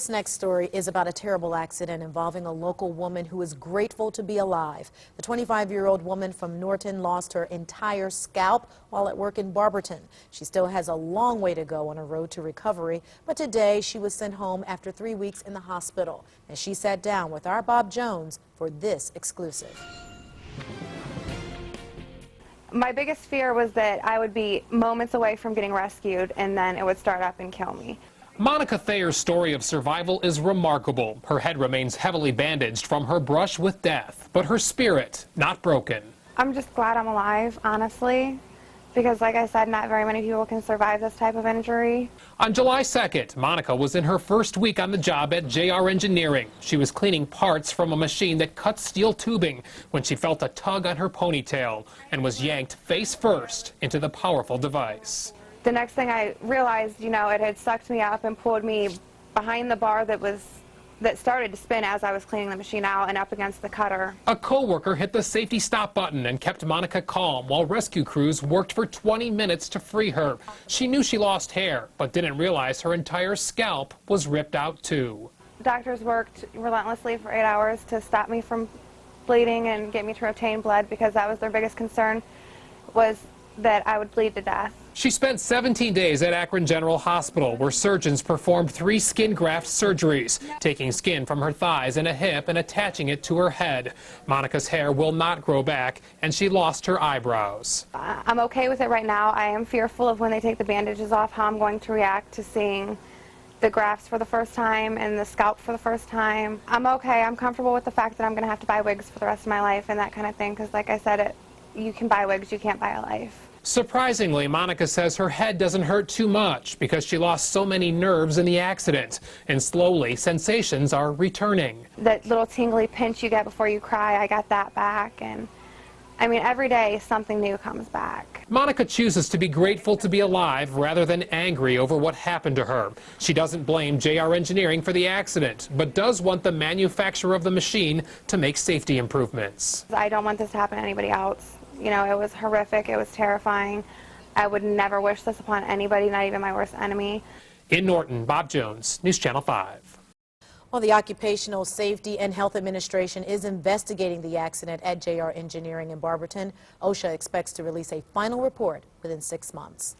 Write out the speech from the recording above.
This next story is about a terrible accident involving a local woman who is grateful to be alive. The 25-year-old woman from Norton lost her entire scalp while at work in Barberton. She still has a long way to go on her road to recovery, but today she was sent home after 3 weeks in the hospital. And she sat down with our Bob Jones for this exclusive. My biggest fear was that I would be moments away from getting rescued and then it would start up and kill me. Monica Thayer's story of survival is remarkable. Her head remains heavily bandaged from her brush with death, but her spirit not broken. I'm just glad I'm alive, honestly, because like I said, not very many people can survive this type of injury. On July 2nd, Monica was in her first week on the job at JR Engineering. She was cleaning parts from a machine that cuts steel tubing when she felt a tug on her ponytail and was yanked face first into the powerful device. The next thing I realized, it had sucked me up and pulled me behind the bar that started to spin as I was cleaning the machine out and up against the cutter. A co-worker hit the safety stop button and kept Monica calm while rescue crews worked for 20 minutes to free her. She knew she lost hair, but didn't realize her entire scalp was ripped out too. Doctors worked relentlessly for 8 hours to stop me from bleeding and get me to retain blood because that was their biggest concern, was that I would bleed to death. She spent 17 days at Akron General Hospital, where surgeons performed 3 skin graft surgeries, taking skin from her thighs and a hip and attaching it to her head. Monica's hair will not grow back, and she lost her eyebrows. I'm okay with it right now. I am fearful of when they take the bandages off, how I'm going to react to seeing the grafts for the first time and the scalp for the first time. I'm okay. I'm comfortable with the fact that I'm going to have to buy wigs for the rest of my life and that kind of thing, because like I said, you can buy wigs, you can't buy a life. Surprisingly, Monica says her head doesn't hurt too much because she lost so many nerves in the accident, and slowly sensations are returning. That little tingly pinch you get before you cry, I got that back, and I mean, every day something new comes back. Monica chooses to be grateful to be alive rather than angry over what happened to her. She doesn't blame JR Engineering for the accident, but does want the manufacturer of the machine to make safety improvements. I don't want this to happen to anybody else. It was horrific, it was terrifying. I would never wish this upon anybody, not even my worst enemy. In Norton, Bob Jones, News Channel 5. Well, the Occupational Safety and Health Administration is investigating the accident at JR Engineering in Barberton. OSHA expects to release a final report within 6 months.